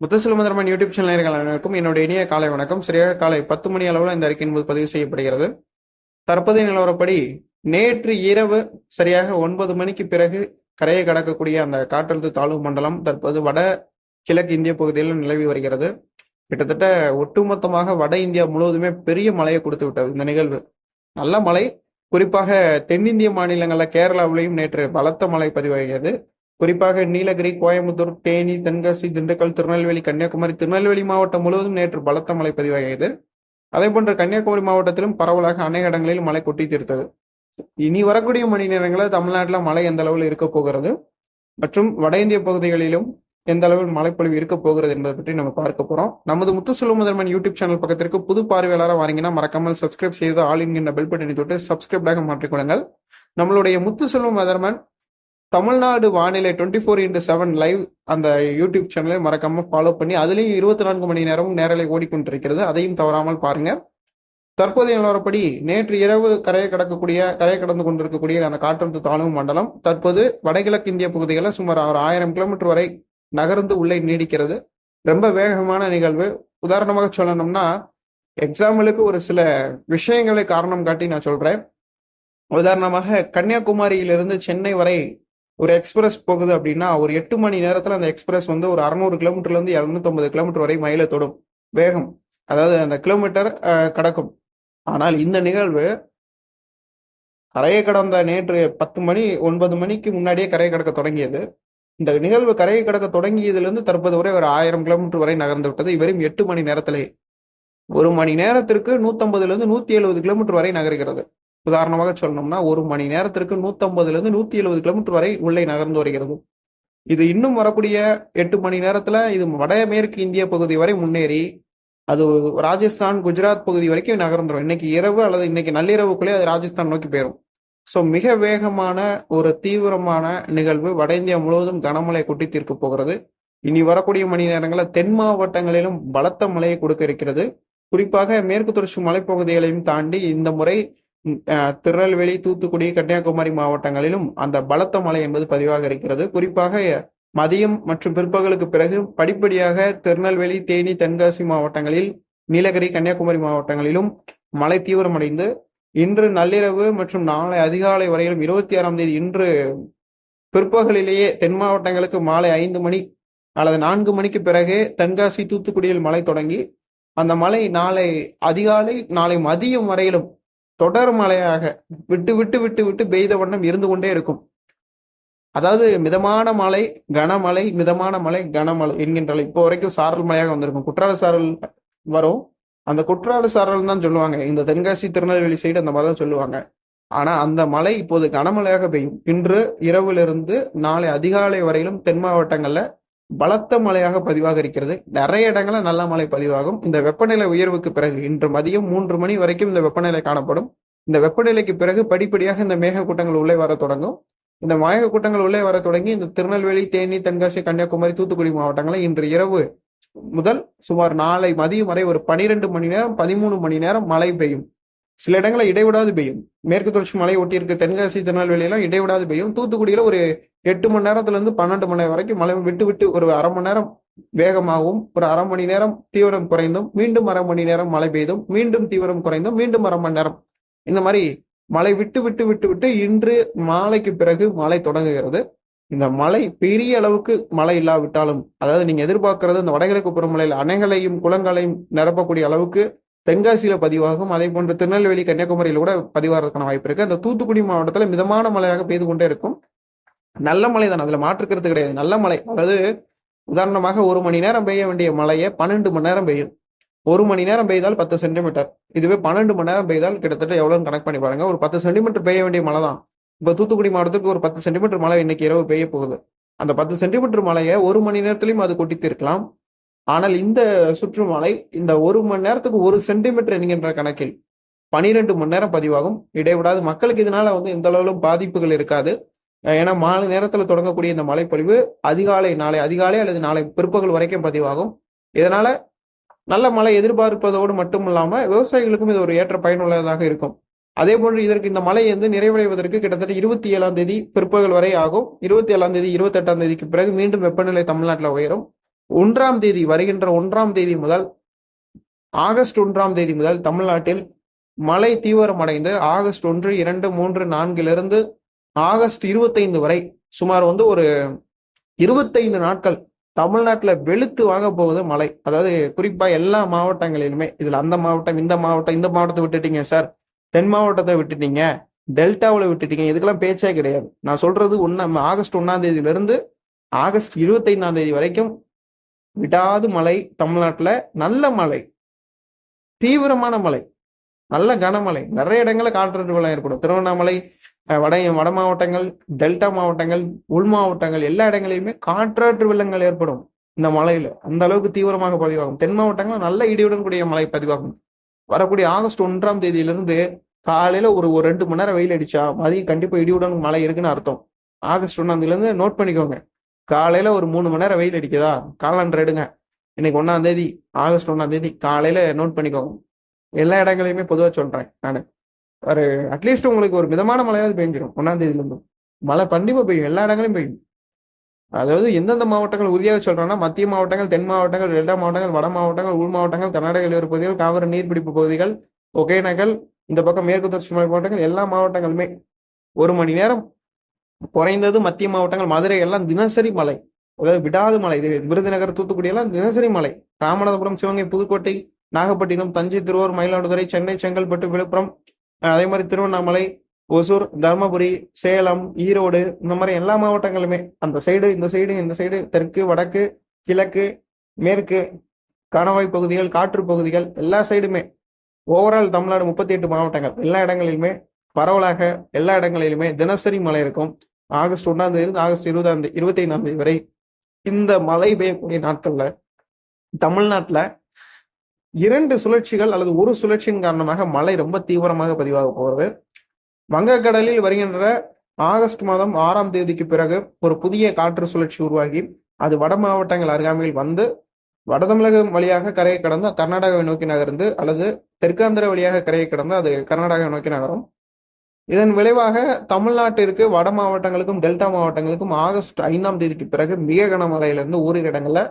முத்துசிலுமதர்மன் YouTube channel நேயர்கள் அனைவருக்கும் என்னுடைய இனிய காலை வணக்கம். சரியாக காலை 10 மணி அளவில் இந்த அறிக்கையின் போது பதிவு செய்யப்படுகிறது. தற்போதைய நிலவரப்படி நேற்று இரவு சரியாக 9 மணிக்கு பிறகு கரையை கடக்கக்கூடிய அந்த காற்றழுத்த தாழ்வு மண்டலம் தற்போது வட கிழக்கு இந்திய பகுதியில் நிலவி வருகிறது. கிட்டத்தட்ட ஒட்டுமொத்தமாக வட இந்தியா முழுவதுமே பெரிய மழையை கொடுத்து விட்டது இந்த நிகழ்வு. நல்ல மழை, குறிப்பாக தென்னிந்திய மாநிலங்களில் கேரளாவிலையும் நேற்று பலத்த மழை பதிவாகியது. குறிப்பாக நீலகிரி, கோயம்புத்தூர், தேனி, தென்காசி, திண்டுக்கல், திருநெல்வேலி, கன்னியாகுமரி, திருநெல்வேலி மாவட்டம் முழுவதும் நேற்று பலத்த மழை பதிவாகியது. அதே போன்று கன்னியாகுமரி மாவட்டத்திலும் பரவலாக அநேக இடங்களில் மழை கொட்டி தீர்த்தது. இனி வரக்கூடிய மணி நேரங்களில் தமிழ்நாட்டில் மழை எந்த அளவில் இருக்க போகிறது மற்றும் வட இந்திய பகுதிகளிலும் எந்த அளவில் மழைப்பொழிவு இருக்க போகிறது என்பதை பற்றி நம்ம பார்க்க போறோம். நமது முத்துசிலுமதர்மன் யூடியூப் சேனல் பக்கத்திற்கு புது பார்வையாளராக வாங்கினா மறக்காமல் சப்ஸ்கிரைப் செய்து ஆல் என்கின்ற பெல் பட்டனை தொட்டு சப்ஸ்கிரைப்டாக மாற்றிக்கொள்ளுங்கள். நம்மளுடைய முத்துசிலுமதர்மன் தமிழ்நாடு வானிலை 24x7 லைவ் அந்த யூடியூப் சேனலை மறக்காம ஃபாலோ பண்ணி அதுலேயும் 24 மணி நேரமும் நேரலை ஓடிக்கொண்டிருக்கிறது. அதையும் தவறாமல் பாருங்க. தற்போதைய நிலவரப்படி நேற்று இரவு கரையை கடந்து கொண்டிருக்கக்கூடிய அந்த காற்றழுத்த தாழ்வு மண்டலம் தற்போது வடகிழக்கு இந்திய பகுதிகளில் சுமார் 1000 கிலோமீட்டர் வரை நகர்ந்து உள்ளே நீடிக்கிறது. ரொம்ப வேகமான நிகழ்வு. உதாரணமாக சொல்லணும்னா, எக்ஸாம்பிளுக்கு ஒரு சில விஷயங்களை காரணம் காட்டி நான் சொல்றேன். உதாரணமாக கன்னியாகுமரியிலிருந்து சென்னை வரை ஒரு எக்ஸ்பிரஸ் போகுது அப்படின்னா ஒரு 8 மணி நேரத்தில் அந்த எக்ஸ்பிரஸ் வந்து ஒரு 600 கிலோமீட்டர்லேருந்து 250 கிலோமீட்டர் வரை மயிலை தொடும் வேகம், அதாவது அந்த கிலோமீட்டர் கடக்கும். ஆனால் இந்த நிகழ்வு கரையை கடந்த நேற்று 9 மணிக்கு முன்னாடியே கரையை கடக்க தொடங்கியது. இந்த நிகழ்வு கரையை கடக்க தொடங்கியதிலிருந்து தற்போது வரை ஒரு 1000 கிலோமீட்டர் வரை நகர்ந்து விட்டது. வெறும் 8 மணி நேரத்திலே ஒரு மணி நேரத்திற்கு 150லிருந்து 170 கிலோமீட்டர் வரை நகர்கிறது. உதாரணமாக சொல்லணும்னா ஒரு மணி நேரத்திற்கு 150லிருந்து 170 கிலோமீட்டர் வரை உள்ளே நகர்ந்து வருகிறது. இது இன்னும் வரக்கூடிய 8 மணி நேரத்துல இது வடமேற்கு இந்திய பகுதி வரை முன்னேறி அது ராஜஸ்தான், குஜராத் பகுதி வரைக்கும் நகர்ந்துடும். இன்னைக்கு இரவு அல்லது இன்னைக்கு நள்ளிரவுக்குள்ளே அது ராஜஸ்தான் நோக்கி போயிடும். ஸோ மிக வேகமான ஒரு தீவிரமான நிகழ்வு வட இந்தியா முழுவதும் கனமழை கொட்டி தீர்க்க போகிறது. இனி வரக்கூடிய மணி நேரங்களில் தென் மாவட்டங்களிலும் பலத்த மழையை கொடுக்க இருக்கிறது. குறிப்பாக மேற்கு தொடர்ச்சி மலைப்பகுதிகளையும் தாண்டி இந்த முறை திருநெல்வேலி, தூத்துக்குடி, கன்னியாகுமரி மாவட்டங்களிலும் அந்த பலத்த மழை என்பது பதிவாக இருக்கிறது. குறிப்பாக மதியம் மற்றும் பிற்பகலுக்கு பிறகு படிப்படியாக திருநெல்வேலி, தேனி, தென்காசி மாவட்டங்களில், நீலகிரி, கன்னியாகுமரி மாவட்டங்களிலும் மழை தீவிரமடைந்து இன்று நள்ளிரவு மற்றும் நாளை அதிகாலை வரையிலும் 26ஆம் தேதி இன்று பிற்பகலிலேயே தென் மாவட்டங்களுக்கு மாலை 5 மணி அல்லது 4 மணிக்கு பிறகு தென்காசி, தூத்துக்குடியில் மழை தொடங்கி அந்த மழை நாளை அதிகாலை, நாளை மதியம் வரையிலும் தொடர் மழையாக விட்டு விட்டு விட்டு விட்டு பெய்த வண்ணம் இருந்து கொண்டே இருக்கும். அதாவது மிதமான மழை, கனமழை, மிதமான மழை, கனமழை என்கின்ற இப்போ வரைக்கும் சாரல் மழையாக வந்திருக்கும். குற்றால சாரல் வரும். அந்த குற்றால சாரல் தான் சொல்லுவாங்க. இந்த தென்காசி, திருநெல்வேலி சைடு அந்த மாதிரி தான் சொல்லுவாங்க. ஆனா அந்த மழை இப்போது கனமழையாக பெய்யும். இன்று இரவிலிருந்து நாளை அதிகாலை வரையிலும் தென் மாவட்டங்கள்ல பலத்த மழையாக பதிவாக இருக்கிறது. நிறைய இடங்கள்ல நல்ல மழை பதிவாகும். இந்த வெப்பநிலை உயர்வுக்கு பிறகு இன்று மதியம் 3 மணி வரைக்கும் இந்த வெப்பநிலை காணப்படும். இந்த வெப்பநிலைக்கு பிறகு படிப்படியாக இந்த மேகக்கூட்டங்கள் உள்ளே வர தொடங்கும். இந்த மேகக்கூட்டங்கள் உள்ளே வர தொடங்கி இந்த திருநெல்வேலி, தேனி, தென்காசி, கன்னியாகுமரி, தூத்துக்குடி மாவட்டங்களில் இன்று இரவு முதல் சுமார் நாளை மதியம் வரை ஒரு 12 மணி நேரம் 13 மணி நேரம் மழை பெய்யும். சில இடங்களில் இடைவிடாது பெய்யும். மேற்கு தொடர்ச்சி மலை ஒட்டி இருக்க தென்காசி, திருநெல்வேலியெல்லாம் இடைவிடாது பெய்யும். தூத்துக்குடியில ஒரு 8 மணி நேரத்துல இருந்து 12 மணி நேரம் வரைக்கும் மழை விட்டு விட்டு ஒரு அரை மணி நேரம் வேகமாகவும் ஒரு அரை மணி நேரம் தீவிரம் குறைந்தும் மீண்டும் அரை மணி நேரம் மழை பெய்தும் மீண்டும் தீவிரம் குறைந்தும் மீண்டும் அரை மணி நேரம் இந்த மாதிரி மழை விட்டு விட்டு விட்டு விட்டு இன்று மாலைக்கு பிறகு மழை தொடங்குகிறது. இந்த மழை பெரிய அளவுக்கு மழை இல்லாவிட்டாலும், அதாவது நீங்க எதிர்பார்க்கிறது இந்த வடகிழக்கு பருவமழையில் அணைகளையும் குளங்களையும் நிரப்பக்கூடிய அளவுக்கு தென்காசியில பதிவாகும். அதே போன்று திருநெல்வேலி, கன்னியாகுமரியில கூட பதிவாகிறதுக்கான வாய்ப்பு இருக்கு. அந்த தூத்துக்குடி மாவட்டத்துல மிதமான மழையாக பெய்து கொண்டே இருக்கும். நல்ல மழை தான், அதுல மாற்றுக்கிறது கிடையாது. நல்ல மழை, அதாவது உதாரணமாக ஒரு மணி நேரம் பெய்ய வேண்டிய மழையை 12 மணி நேரம் பெய்யும். ஒரு மணி நேரம் பெய்தால் 10 சென்டிமீட்டர். இதுவே 12 மணி நேரம் பெய்தால் கிட்டத்தட்ட எவ்வளவுன்னு கணக்கு பண்ணி பாருங்க. ஒரு 10 சென்டிமீட்டர் பெய்ய வேண்டிய மழை தான் இப்ப தூத்துக்குடி மாவட்டத்துக்கு ஒரு 10 சென்டிமீட்டர் மழை இன்னைக்கு இரவு பெய்ய போகுது. அந்த 10 சென்டிமீட்டர் மழையை ஒரு மணி நேரத்திலையும் அது கொட்டித்து இருக்கலாம். ஆனால் இந்த சுற்றுமழை இந்த ஒரு மணி நேரத்துக்கு 1 சென்டிமீட்டர் என்கின்ற கணக்கில் 12 மணி நேரம் பதிவாகும். இடைவிடாது மக்களுக்கு இதனால வந்து எந்த அளவிலும் பாதிப்புகள் இருக்காது. ஏன்னா மாலை நேரத்தில் தொடங்கக்கூடிய இந்த மழைப்பொழிவு நாளை அதிகாலை அல்லது நாளை பிற்பகல் வரைக்கும் பதிவாகும். இதனால நல்ல மழை எதிர்பார்ப்பதோடு மட்டும் இல்லாம விவசாயிகளுக்கும் இது ஒரு ஏற்ற பயனுள்ளதாக இருக்கும். அதே போன்று இதற்கு இந்த மழை வந்து நிறைவடைவதற்கு கிட்டத்தட்ட 27ஆம் தேதி பிற்பகல் வரை ஆகும். 27ஆம் தேதி 28ஆம் தேதிக்கு பிறகு மீண்டும் வெப்பநிலை தமிழ்நாட்டில் உயரும். வருகின்ற 1 முதல் ஆகஸ்ட் 1 முதல் தமிழ்நாட்டில் மழை தீவிரமடைந்து ஆகஸ்ட் 1, 2, 3, 4 ஆகஸ்ட் 25 வரை சுமார் ஒரு 25 நாட்கள் தமிழ்நாட்டில் வெளுத்து வாங்க போகுது மழை. அதாவது குறிப்பா எல்லா மாவட்டங்களிலுமே, இதுல அந்த மாவட்டம் இந்த மாவட்டத்தை விட்டுட்டீங்க சார், தென் மாவட்டத்தை விட்டுட்டீங்க, டெல்டாவில் விட்டுட்டீங்க, இதுக்கெல்லாம் பேச்சே கிடையாது. நான் சொல்றது ஆகஸ்ட் 1 ஆகஸ்ட் 25 வரைக்கும் விடாது மழை. தமிழ்நாட்டில் நல்ல மழை, தீவிரமான மழை, நல்ல கனமழை, நிறைய இடங்களில் காற்றழுத்த வெள்ளம் ஏற்படும். திருவண்ணாமலை, வட மாவட்டங்கள், டெல்டா மாவட்டங்கள், உள் மாவட்டங்கள் எல்லா இடங்களிலுமே காற்றழுத்த வெள்ளங்கள் ஏற்படும் இந்த மழையில. அந்த அளவுக்கு தீவிரமாக பதிவாகும். தென் மாவட்டங்கள் நல்ல இடியுடன் கூடிய மழை பதிவாகும். வரக்கூடிய ஆகஸ்ட் 1 காலையில ஒரு 2 மணி நேரம் வெயில் அடிச்சா மதியம் கண்டிப்பா இடியுடன் மழை இருக்குன்னு அர்த்தம். ஆகஸ்ட் 1 நோட் பண்ணிக்கோங்க. காலையில ஒரு 3 மணி நேரம் வெயில் அடிக்குதா, காலண்டர் எடுங்க, இன்னைக்கு 1 ஆகஸ்ட் 1 காலையில நோட் பண்ணிக்கோங்க. எல்லா இடங்களையுமே பொதுவாக சொல்றேன் நான். ஒரு அட்லீஸ்ட் உங்களுக்கு ஒரு மிதமான மழையாவது பெஞ்சிடும் 1 மழை கண்டிப்பா பெய்யும், எல்லா இடங்களையும் பெய்யும். அதாவது எந்தெந்த மாவட்டங்கள் உறுதியாக சொல்றேன்னா, மத்திய மாவட்டங்கள், தென் மாவட்டங்கள், டெல்டா மாவட்டங்கள், வட மாவட்டங்கள், உள் மாவட்டங்கள், கர்நாடக எல்லையோர பகுதிகள், காவிரி நீர்பிடிப்பு பகுதிகள், ஒகேனக்கல், இந்த பக்கம் மேற்கு தொடர்ச்சி மலை மாவட்டங்கள், எல்லா மாவட்டங்களுமே 1 மணி நேரம் குறைந்தது. மத்திய மாவட்டங்கள், மதுரை எல்லாம் தினசரி மழை, அதாவது விடாது மழை. விருதுநகர், தூத்துக்குடி எல்லாம் தினசரி மழை. ராமநாதபுரம், சிவகங்கை, புதுக்கோட்டை, நாகப்பட்டினம், தஞ்சை, திருவாரூர், மயிலாடுதுறை, சென்னை, செங்கல்பட்டு, விழுப்புரம், அதே மாதிரி திருவண்ணாமலை, ஒசூர், தருமபுரி, சேலம், ஈரோடு, இந்த மாதிரி எல்லா மாவட்டங்களுமே அந்த சைடு இந்த சைடு தெற்கு, வடக்கு, கிழக்கு, மேற்கு, கணவாய் பகுதிகள், காற்று பகுதிகள், எல்லா சைடுமே ஓவரால் தமிழ்நாடு 38 மாவட்டங்கள், எல்லா இடங்களிலுமே பரவலாக எல்லா இடங்களிலுமே தினசரி மழை இருக்கும். ஆகஸ்ட் 1 ஆகஸ்ட் 25 வரை இந்த மழை பெய்யக்கூடிய நாட்கள்ல தமிழ்நாட்டில் 2 சுழற்சிகள் அல்லது ஒரு சுழற்சியின் காரணமாக மழை ரொம்ப தீவிரமாக பதிவாக போகிறது. வங்கக்கடலில் வருகின்ற ஆகஸ்ட் மாதம் 6 பிறகு ஒரு புதிய காற்று சுழற்சி உருவாகி அது வட மாவட்டங்கள் அருகாமையில் வந்து வட தமிழகம் வழியாக கரையை கடந்து கர்நாடகாவை நோக்கி நகர்ந்து, அல்லது தெற்காந்திர வழியாக கரையை கடந்து அது கர்நாடகாவை நோக்கி நகரும். இதன் விளைவாக தமிழ்நாட்டிற்கு வட மாவட்டங்களுக்கும் டெல்டா மாவட்டங்களுக்கும் ஆகஸ்ட் 5 பிறகு மிக கனமழையிலிருந்து ஓரிரு இடங்கள்ல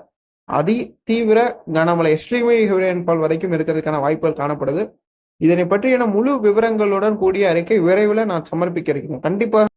அதி தீவிர கனமழை, எக்ஸ்ட்ரீம்லி ஹெவி ரெயின்ஃபால் வரைக்கும் இருக்கிறதுக்கான வாய்ப்புகள் காணப்படுது. இதனை பற்றியான முழு விவரங்களுடன் கூடிய அறிக்கை விரைவில் நான் சமர்ப்பிக்க இருக்கிறேன். கண்டிப்பாக